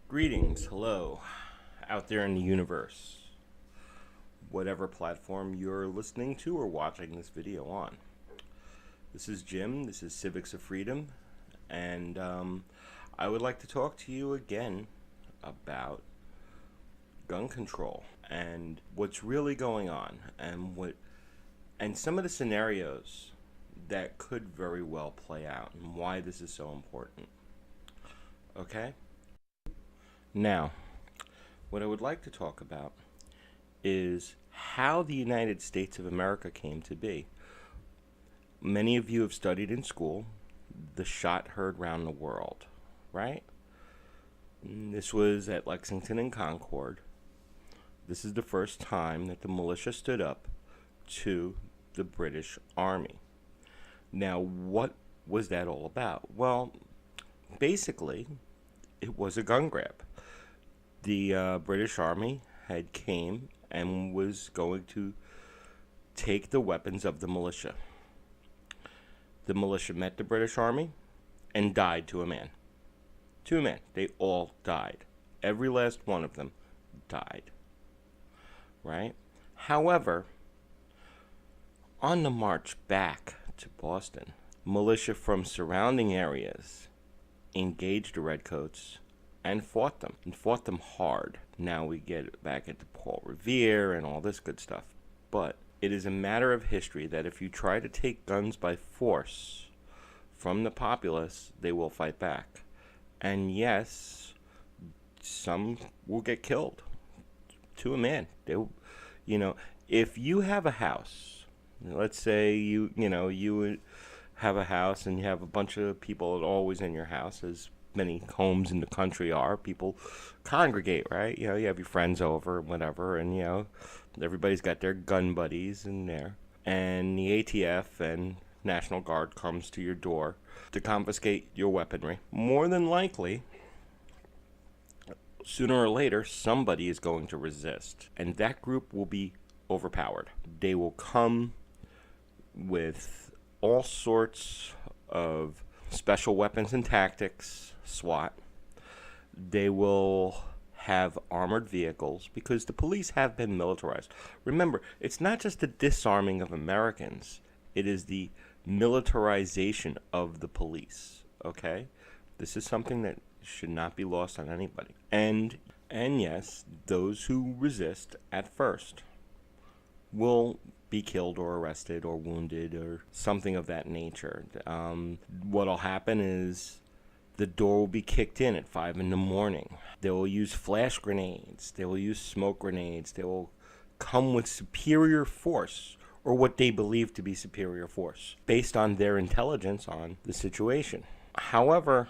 Greetings, hello, out there in the universe, whatever platform you're listening to or watching this video on. This is Jim, this is Civics of Freedom, and I would like to talk to you again about gun control and what's really going on and some of the scenarios that could very well play out and why this is so important. Okay? Now, what I would like to talk about is how the United States of America came to be. Many of you have studied in school the shot heard round the world, right? This was at Lexington and Concord. This is the first time that the militia stood up to the British Army. Now, what was that all about? Well, basically, it was a gun grab. The British Army had came and was going to take the weapons of the militia. The militia met the British Army and died to a man. To a man. They all died. Every last one of them died. Right? However, on the march back to Boston, militia from surrounding areas engaged the Redcoats and fought them hard. Now we get back into Paul Revere and all this good stuff. But it is a matter of history that if you try to take guns by force from the populace, they will fight back. And yes, some will get killed to a man. If you have a house, let's say you have a house and you have a bunch of people always in your house, as many homes in the country are. People congregate, right? You have your friends over, whatever, and everybody's got their gun buddies in there. And the ATF and National Guard comes to your door to confiscate your weaponry. More than likely, sooner or later, somebody is going to resist, and that group will be overpowered. They will come with all sorts of special weapons and tactics, SWAT. They will have armored vehicles because the police have been militarized. Remember, it's not just the disarming of Americans, it is the militarization of the police, okay? This is something that should not be lost on anybody. And yes, those who resist at first will be killed or arrested or wounded or something of that nature. What'll happen is the door will be kicked in at 5 in the morning. They will use flash grenades. They will use smoke grenades. They will come with superior force, or what they believe to be superior force, based on their intelligence on the situation. However,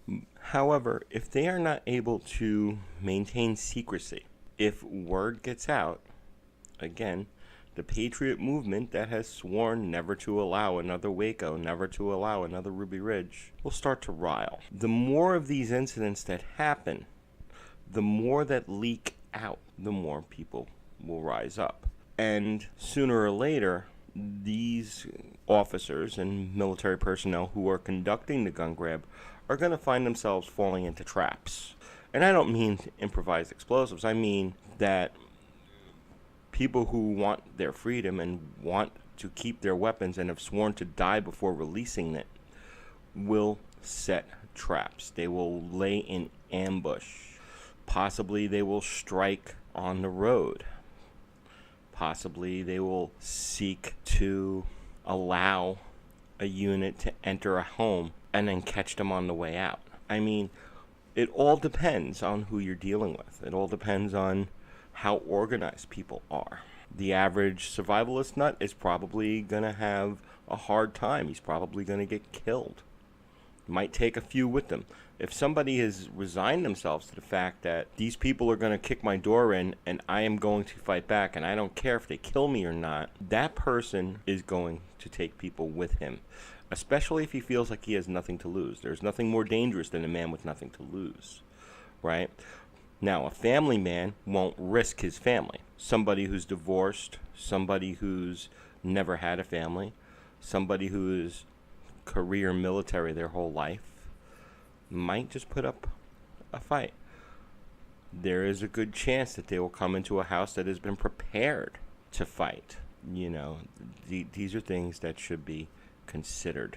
if they are not able to maintain secrecy, if word gets out, again, the patriot movement that has sworn never to allow another Waco, never to allow another Ruby Ridge, will start to rile. The more of these incidents that happen, the more that leak out, the more people will rise up. And sooner or later, these officers and military personnel who are conducting the gun grab are going to find themselves falling into traps. And I don't mean improvised explosives. I mean that people who want their freedom and want to keep their weapons and have sworn to die before releasing it will set traps. They will lay in ambush. Possibly they will strike on the road. Possibly they will seek to allow a unit to enter a home and then catch them on the way out. I mean, it all depends on who you're dealing with. It all depends on how organized people are. The average survivalist nut is probably going to have a hard time. He's probably going to get killed. Might take a few with them. If somebody has resigned themselves to the fact that these people are going to kick my door in and I am going to fight back and I don't care if they kill me or not, that person is going to take people with him, especially if he feels like he has nothing to lose. There's nothing more dangerous than a man with nothing to lose, right? Now, a family man won't risk his family. Somebody who's divorced, somebody who's never had a family, somebody who is career military their whole life, might just put up a fight. there is a good chance that they will come into a house that has been prepared to fight. You know, these are things that should be considered.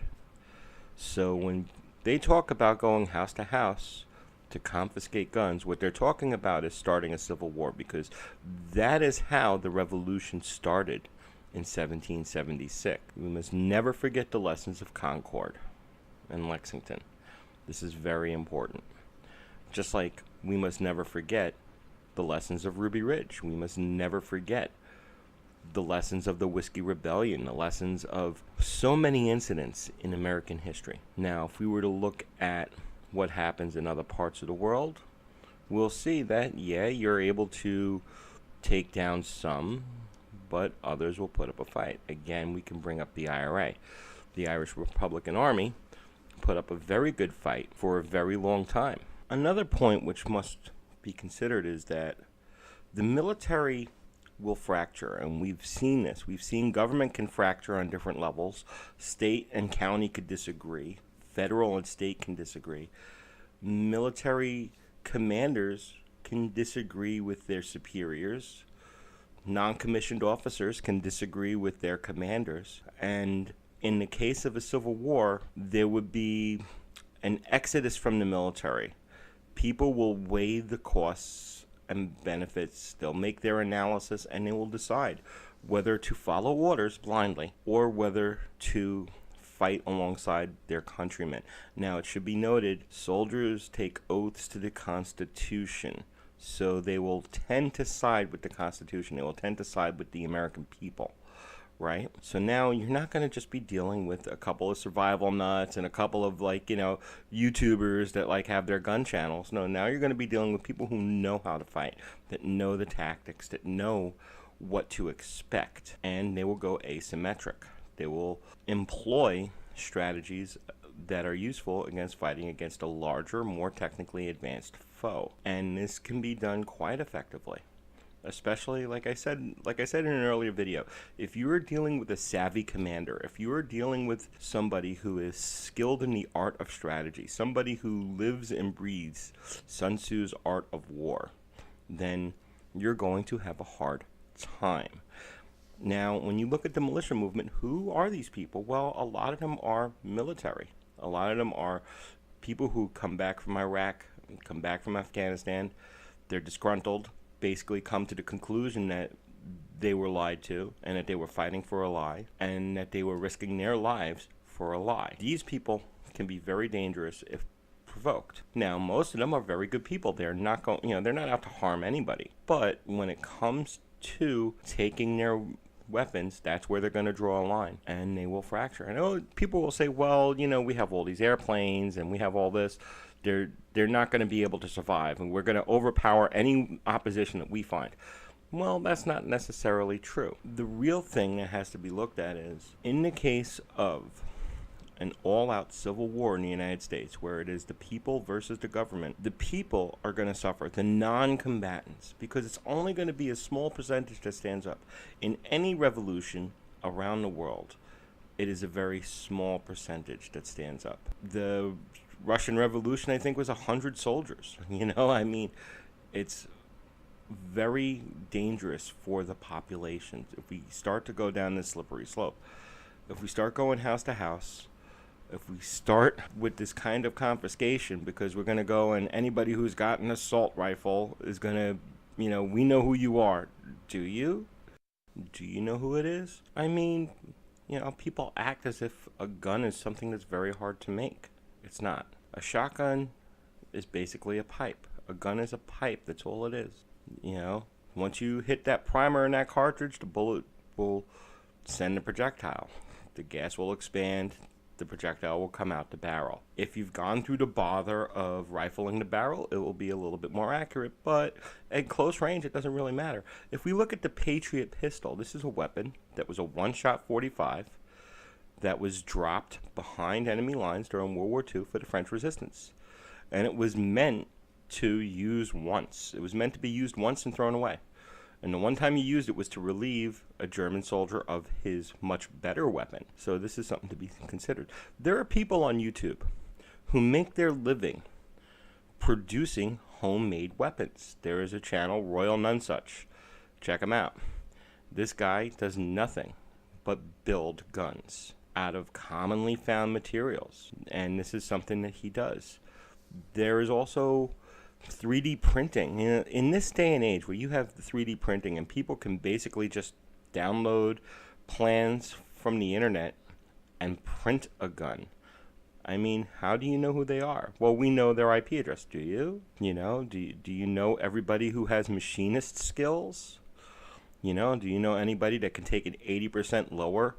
So when they talk about going house to house to confiscate guns, what they're talking about is starting a civil war, because that is how the revolution started in 1776. We must never forget the lessons of Concord and Lexington. This is very important. Just like we must never forget the lessons of Ruby Ridge. We must never forget the lessons of the Whiskey Rebellion, the lessons of so many incidents in American history. Now, if we were to look at what happens in other parts of the world, we'll see that, yeah, you're able to take down some, but others will put up a fight. Again, we can bring up the IRA. The Irish Republican Army put up a very good fight for a very long time. Another point which must be considered is that the military will fracture, and we've seen this. We've seen government can fracture on different levels. State and county could disagree. Federal and state can disagree. Military commanders can disagree with their superiors. Non-commissioned officers can disagree with their commanders. And in the case of a civil war, there would be an exodus from the military. People will weigh the costs and benefits. They'll make their analysis, and they will decide whether to follow orders blindly or whether to fight alongside their countrymen. Now, it should be noted, soldiers take oaths to the Constitution, so they will tend to side with the Constitution. They will tend to side with the American people, right? So now you're not going to just be dealing with a couple of survival nuts and a couple of, like, you know, YouTubers that like have their gun channels. No, now you're going to be dealing with people who know how to fight, that know the tactics, that know what to expect, and they will go asymmetric. They will employ strategies that are useful against fighting against a larger, more technically advanced foe. And this can be done quite effectively. Especially, like I said in an earlier video, if you are dealing with a savvy commander, if you are dealing with somebody who is skilled in the art of strategy, somebody who lives and breathes Sun Tzu's art of war, then you're going to have a hard time. Now, when you look at the militia movement, who are these people? Well, a lot of them are military. A lot of them are people who come back from Iraq, come back from Afghanistan. They're disgruntled, basically come to the conclusion that they were lied to and that they were fighting for a lie and that they were risking their lives for a lie. These people can be very dangerous if provoked. Now, most of them are very good people. They're not going, they're not out to harm anybody. But when it comes to taking their weapons, that's where they're going to draw a line, and they will fracture. I know people will say, well, we have all these airplanes and we have all this. They're not going to be able to survive, and we're going to overpower any opposition that we find. Well, that's not necessarily true. The real thing that has to be looked at is, in the case of an all-out civil war in the United States, where it is the people versus the government, the people are going to suffer, the non-combatants, because it's only going to be a small percentage that stands up. In any revolution around the world, it is a very small percentage that stands up. The Russian Revolution, I think, was 100 soldiers. It's very dangerous for the populations if we start to go down this slippery slope. If we start going house to house, if we start with this kind of confiscation, because we're going to go and anybody who's got an assault rifle is going to, we know who you are. Do you? Do you know who it is? People act as if a gun is something that's very hard to make. It's not. A shotgun is basically a pipe. A gun is a pipe. That's all it is. Once you hit that primer in that cartridge, the bullet will send a projectile. The gas will expand. The projectile will come out the barrel. If you've gone through the bother of rifling the barrel, it will be a little bit more accurate, but at close range, it doesn't really matter. If we look at the Patriot pistol, this is a weapon that was a one-shot 45 that was dropped behind enemy lines during World War II for the French resistance. And it was meant to use once. It was meant to be used once and thrown away. And the one time he used it was to relieve a German soldier of his much better weapon. So this is something to be considered. There are people on YouTube who make their living producing homemade weapons. There is a channel, Royal Nonesuch. Check him out. This guy does nothing but build guns out of commonly found materials, and this is something that he does. There is also 3D printing. In this day and age where you have the 3D printing and people can basically just download plans from the internet and print a gun. I mean, how do you know who they are? Well, we know their IP address. Do you? Do you know everybody who has machinist skills? Do you know anybody that can take an 80% lower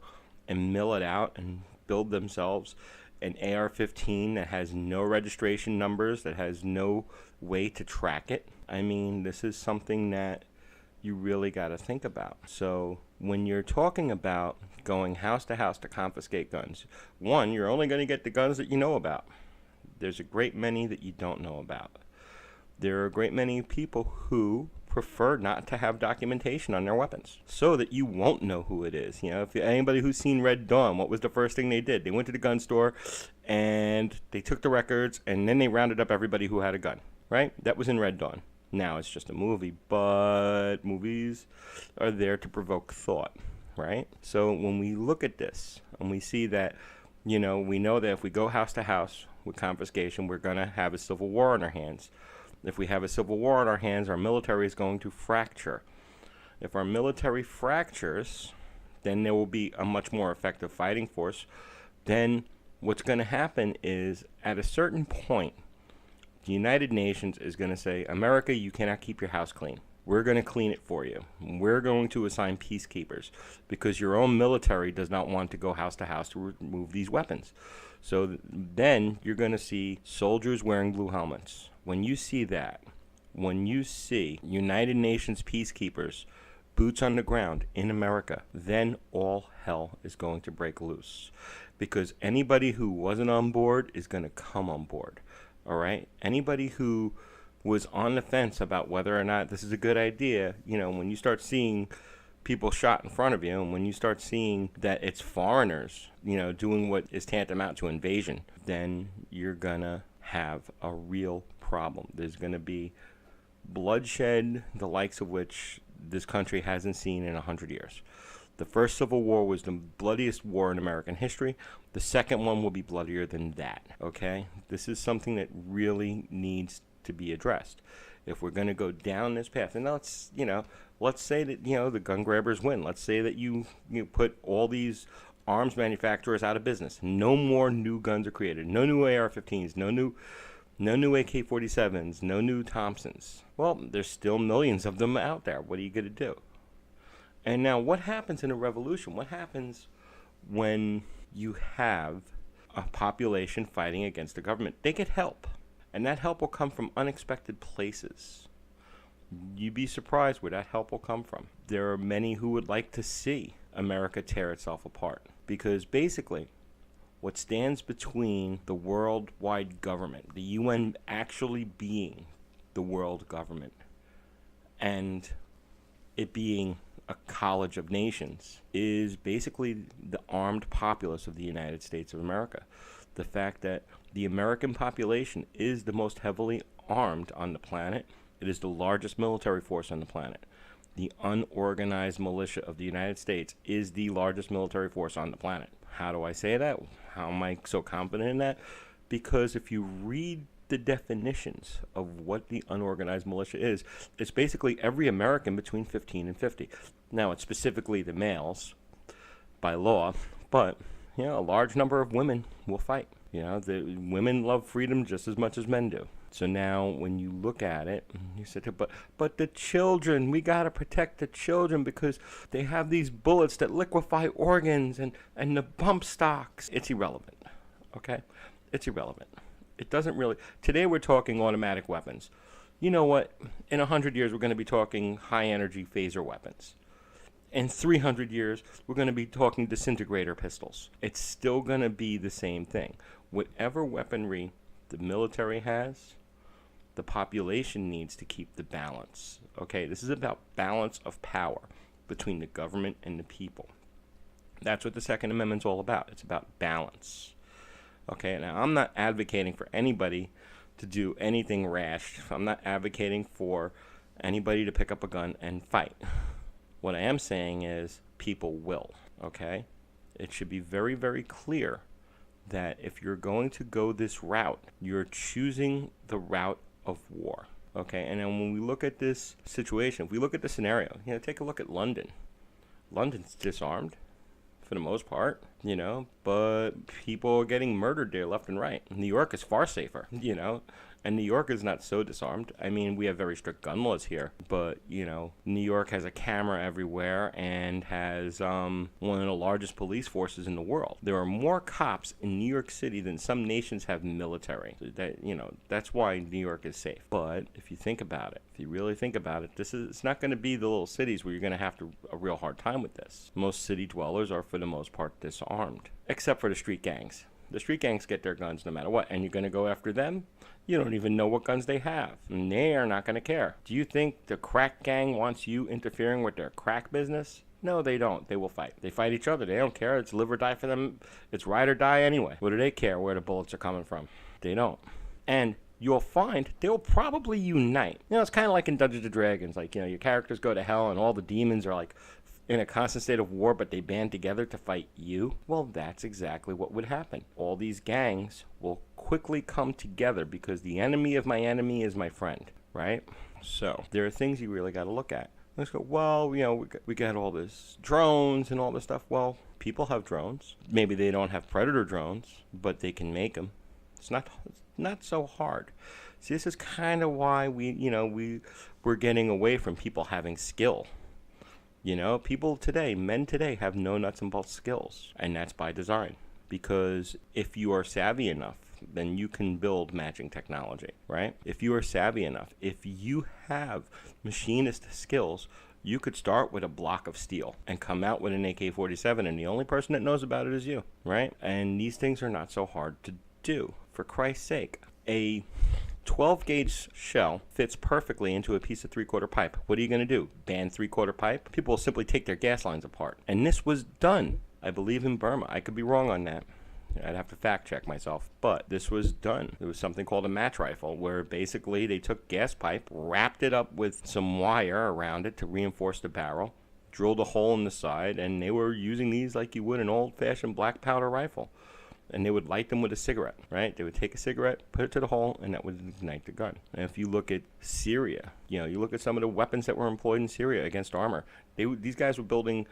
and mill it out and build themselves an AR-15 that has no registration numbers, that has no way to track it? I mean, this is something that you really got to think about. So when you're talking about going house to house to confiscate guns, one, you're only going to get the guns that you know about. There's a great many that you don't know about. There are a great many people who prefer not to have documentation on their weapons so that you won't know who it is. If anybody who's seen Red Dawn, what was the first thing they did? They went to the gun store and they took the records and then they rounded up everybody who had a gun, right? That was in Red Dawn. Now it's just a movie, but movies are there to provoke thought, right? So when we look at this and we see that, we know that if we go house to house with confiscation, we're going to have a civil war on our hands. If we have a civil war on our hands, our military is going to fracture. If our military fractures, then there will be a much more effective fighting force. Then what's going to happen is at a certain point, the United Nations is going to say, America, you cannot keep your house clean. We're going to clean it for you. We're going to assign peacekeepers because your own military does not want to go house to house to remove these weapons. So then you're going to see soldiers wearing blue helmets. When you see that, when you see United Nations peacekeepers, boots on the ground in America, then all hell is going to break loose. Because anybody who wasn't on board is going to come on board. All right? Anybody who was on the fence about whether or not this is a good idea, when you start seeing people shot in front of you, and when you start seeing that it's foreigners, doing what is tantamount to invasion, then you're going to have a real problem. There's going to be bloodshed, the likes of which this country hasn't seen in 100 years. The first Civil War was the bloodiest war in American history. The second one will be bloodier than that, okay? This is something that really needs to be addressed. If we're going to go down this path, and let's say that, the gun grabbers win. Let's say that you put all these arms manufacturers out of business. No more new guns are created. No new AR-15s, no new AK-47s, no new Thompsons. Well, there's still millions of them out there. What are you going to do? And now what happens in a revolution? What happens when you have a population fighting against the government? They get help. And that help will come from unexpected places. You'd be surprised where that help will come from. There are many who would like to see America tear itself apart. Because basically, what stands between the worldwide government, the UN actually being the world government, and it being a college of nations, is basically the armed populace of the United States of America. The fact that the American population is the most heavily armed on the planet. It is the largest military force on the planet. The unorganized militia of the United States is the largest military force on the planet. How do I say that? How am I so confident in that? Because if you read the definitions of what the unorganized militia is, it's basically every American between 15 and 50. Now, it's specifically the males by law, but a large number of women will fight. The women love freedom just as much as men do. So now when you look at it, you say, but the children, we got to protect the children because they have these bullets that liquefy organs and the bump stocks. It's irrelevant, okay? It's irrelevant. It doesn't really. Today we're talking automatic weapons. You know what? In 100 years, we're going to be talking high-energy phaser weapons. In 300 years, we're going to be talking disintegrator pistols. It's still going to be the same thing. Whatever weaponry the military has, the population needs to keep the balance. Okay, this is about balance of power between the government and the people. That's what the Second Amendment's all about. It's about balance. Okay, now I'm not advocating for anybody to do anything rash. I'm not advocating for anybody to pick up a gun and fight. What I am saying is people will, okay? It should be very, very clear that if you're going to go this route, you're choosing the route of war, okay? And then when we look at this situation, if we look at the scenario, take a look at London. London's disarmed for the most part, but people are getting murdered there left and right. New York is far safer, and New York is not so disarmed. I mean, we have very strict gun laws here, but, New York has a camera everywhere and has one of the largest police forces in the world. There are more cops in New York City than some nations have military. That's why New York is safe. But if you think about it, if you really think about it, it's not going to be the little cities where you're going to have a real hard time with this. Most city dwellers are, for the most part, disarmed, except for the street gangs. The street gangs get their guns no matter what, and you're going to go after them? You don't even know what guns they have, and they are not going to care. Do you think the crack gang wants you interfering with their crack business? No, they don't. They will fight. They fight each other. They don't care. It's live or die for them. It's ride or die anyway. What do they care where the bullets are coming from? They don't. And you'll find they'll probably unite. It's kind of like in Dungeons & Dragons. Like, your characters go to hell and all the demons are like in a constant state of war, but they band together to fight you. Well, that's exactly what would happen. All these gangs will quickly come together because the enemy of my enemy is my friend, right? So there are things you really got to look at. Let's go, well, we got all this drones and all this stuff. Well, people have drones. Maybe they don't have Predator drones, but they can make them. It's not so hard. See, this is kind of why we're getting away from people having skill. People today, men today, have no nuts and bolts skills, and that's by design. Because if you are savvy enough, then you can build matching technology, right? If you are savvy enough, if you have machinist skills, you could start with a block of steel and come out with an AK-47, and the only person that knows about it is you, right? And these things are not so hard to do. For Christ's sake, a 12-gauge shell fits perfectly into a piece of 3/4 pipe. What are you going to do? Ban 3/4 pipe? People will simply take their gas lines apart. And this was done, I believe, in Burma. I could be wrong on that. I'd have to fact check myself. But this was done. There was something called a match rifle, where basically they took gas pipe, wrapped it up with some wire around it to reinforce the barrel, drilled a hole in the side, and they were using these like you would an old-fashioned black powder rifle. And they would light them with a cigarette, right? They would take a cigarette, put it to the hole, and that would ignite the gun. And if you look at Syria, you look at some of the weapons that were employed in Syria against armor. These guys were building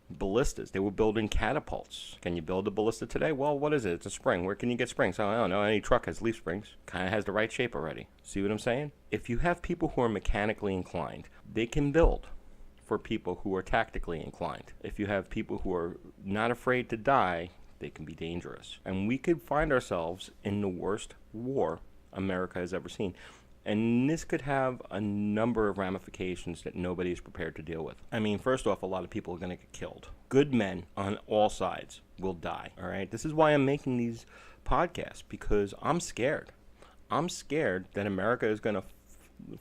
ballistas. They were building catapults. Can you build a ballista today? Well, what is it? It's a spring. Where can you get springs? I don't know. Any truck has leaf springs. Kind of has the right shape already. See what I'm saying? If you have people who are mechanically inclined, they can build for people who are tactically inclined. If you have people who are not afraid to die, they can be dangerous. And we could find ourselves in the worst war America has ever seen. And this could have a number of ramifications that nobody is prepared to deal with. I mean, first off, a lot of people are going to get killed. Good men on all sides will die, all right? This is why I'm making these podcasts, because I'm scared. I'm scared that America is going to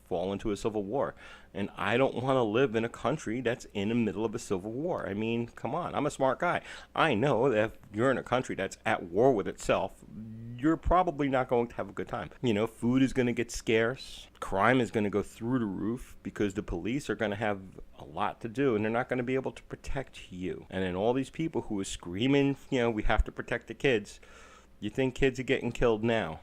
fall into a civil war. And I don't want to live in a country that's in the middle of a civil war. I mean, come on, I'm a smart guy. I know that if you're in a country that's at war with itself, you're probably not going to have a good time. Food is going to get scarce. Crime is going to go through the roof because the police are going to have a lot to do, and they're not going to be able to protect you. And then all these people who are screaming, we have to protect the kids. You think kids are getting killed now?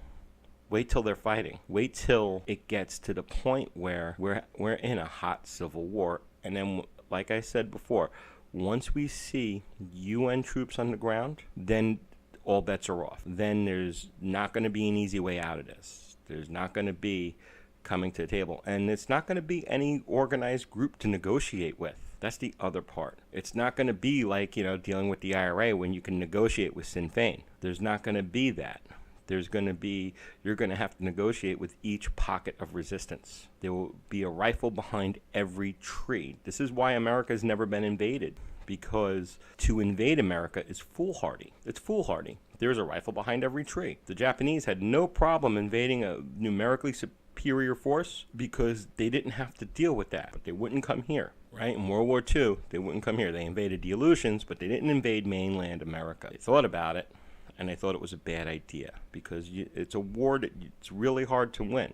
Wait till they're fighting. Wait till it gets to the point where we're in a hot civil war. And then, like I said before, once we see UN troops on the ground, then all bets are off. Then there's not going to be an easy way out of this. There's not going to be coming to the table. And it's not going to be any organized group to negotiate with. That's the other part. It's not going to be like, dealing with the IRA when you can negotiate with Sinn Féin. There's not going to be that. You're going to have to negotiate with each pocket of resistance. There will be a rifle behind every tree. This is why America has never been invaded, because to invade America is foolhardy. It's foolhardy. There's a rifle behind every tree. The Japanese had no problem invading a numerically superior force because they didn't have to deal with that. But they wouldn't come here, right? In World War II, they wouldn't come here. They invaded the Aleutians, but they didn't invade mainland America. They thought about it. and I thought it was a bad idea because it's a war that it's really hard to win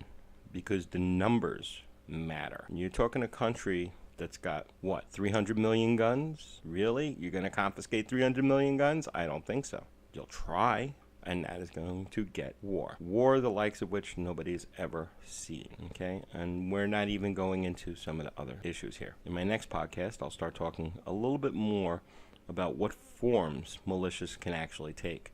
because the numbers matter. You're talking a country that's got, what, 300 million guns? Really? You're going to confiscate 300 million guns? I don't think so. You'll try, and that is going to get war. War the likes of which nobody's ever seen, okay? And we're not even going into some of the other issues here. In my next podcast, I'll start talking a little bit more about what forms militias can actually take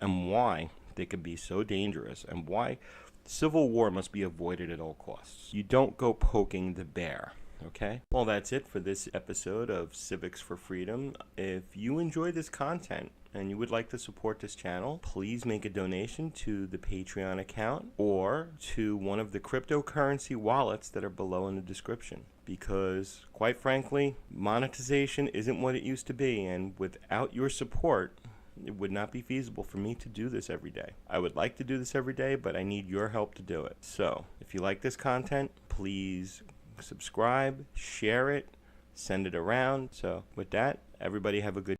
and why they can be so dangerous and why civil war must be avoided at all costs. You don't go poking the bear. Okay? Well, that's it for this episode of Civics for Freedom. If you enjoy this content and you would like to support this channel, please make a donation to the Patreon account or to one of the cryptocurrency wallets that are below in the description. Because, quite frankly, monetization isn't what it used to be, and without your support, it would not be feasible for me to do this every day. I would like to do this every day, but I need your help to do it. So, if you like this content, please subscribe, share it, send it around. So with that, everybody have a good